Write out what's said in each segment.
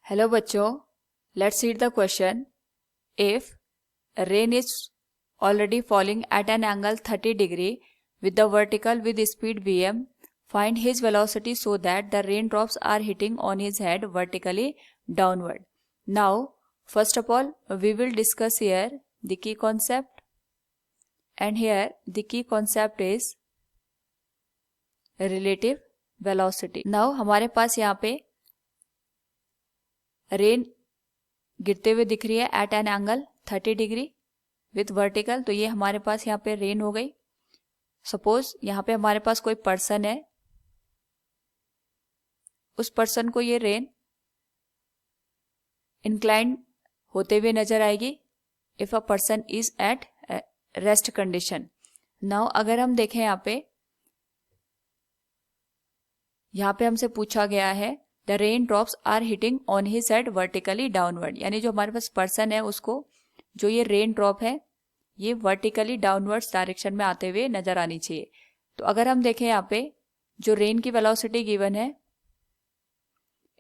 Hello बच्चों, let's read the question. If rain is already falling at an angle 30 degree with the vertical with speed vm, find his velocity so that the raindrops are hitting on his head vertically downward. Now, first of all, we will discuss here the key concept, and here the key concept is relative velocity. Now हमारे पास यहाँ पे rain गिरते हुए दिख रही है at an angle 30 degree with vertical. तो ये हमारे पास यहाँ पे रेन हो गई. सपोज यहाँ पे हमारे पास कोई पर्सन है, उस पर्सन को ये रेन इंक्लाइंड होते हुए नजर आएगी if a person is at rest condition. Now अगर हम देखें यहाँ पे हमसे पूछा गया है the rain drops are hitting on his head vertically downward, यानी जो हमारे पास पर्सन है उसको जो ये रेन ड्रॉप है ये वर्टिकली डाउनवर्ड्स डायरेक्शन में आते हुए नजर आनी चाहिए. तो अगर हम देखें यहाँ पे जो रेन की वेलोसिटी गिवन है,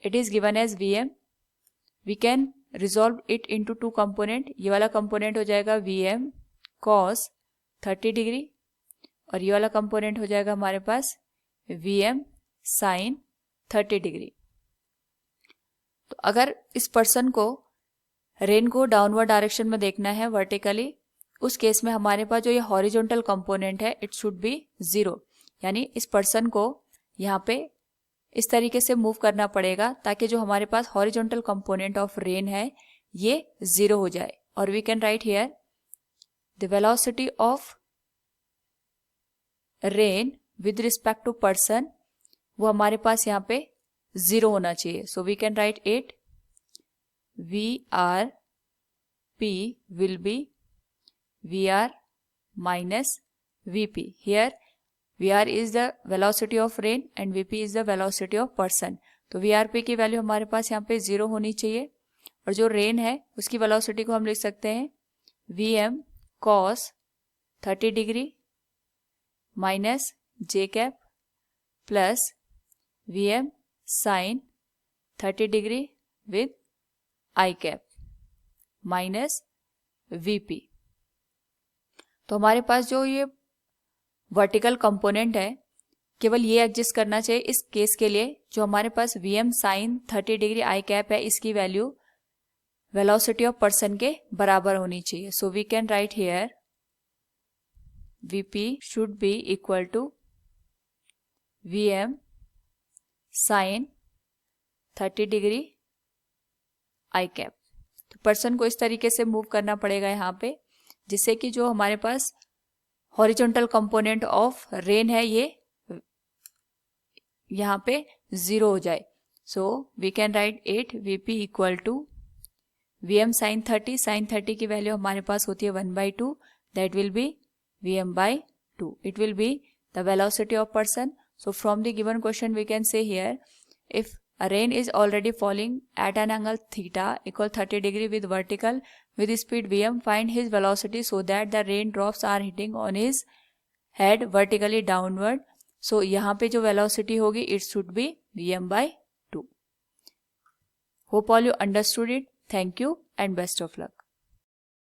it is given as vm. We can resolve it into two component. ये वाला कंपोनेंट हो जाएगा vm cos 30 डिग्री और ये वाला कंपोनेंट हो जाएगा हमारे पास vm sin 30 डिग्री. तो अगर इस पर्सन को रेन को डाउनवर्ड डायरेक्शन में देखना है वर्टिकली, उस केस में हमारे पास जो ये हॉरिजॉन्टल कंपोनेंट है इट शुड बी 0, यानी इस पर्सन को यहाँ पे इस तरीके से मूव करना पड़ेगा ताकि जो हमारे पास हॉरिजॉन्टल कंपोनेंट ऑफ रेन है ये 0 हो जाए. और we can write here the velocity of rain with respect to person, वो हमारे पास यहाँ पे 0 होना चाहिए. So we can write it VRP will be VR minus VP. Here VR is the velocity of rain and VP is the velocity of person. तो VRP की value हमारे पास यहाँ पे 0 होनी चाहिए और जो रेन है उसकी वेलोसिटी को हम लिख सकते हैं VM cos 30 degree minus J cap plus VM sin 30 degree with I cap minus VP. तो हमारे पास जो ये वर्टिकल कंपोनेंट है केवल ये एडजस्ट करना चाहिए इस केस के लिए. जो हमारे पास VM sin 30 degree i cap है इसकी वैल्यू वेलोसिटी ऑफ पर्सन के बराबर होनी चाहिए. So we can write here VP should be equal to VM sin 30 degree i cap. तो पर्सन को इस तरीके से मूव करना पड़ेगा यहाँ पे जिससे कि जो हमारे पास हॉरिजॉन्टल कंपोनेंट ऑफ रेन है ये यहाँ पे 0 हो जाए. So we can write it VP equal to VM sin 30 की वैल्यू हमारे पास होती है 1/2, that will be VM/2. It will be the velocity of person. So from the given question we can say here if a rain is already falling at an angle theta equal 30 degree with vertical with speed vm, find his velocity so that the rain drops are hitting on his head vertically downward. So यहाँ पे जो velocity होगी it should be vm/2. Hope all you understood it. Thank you and best of luck.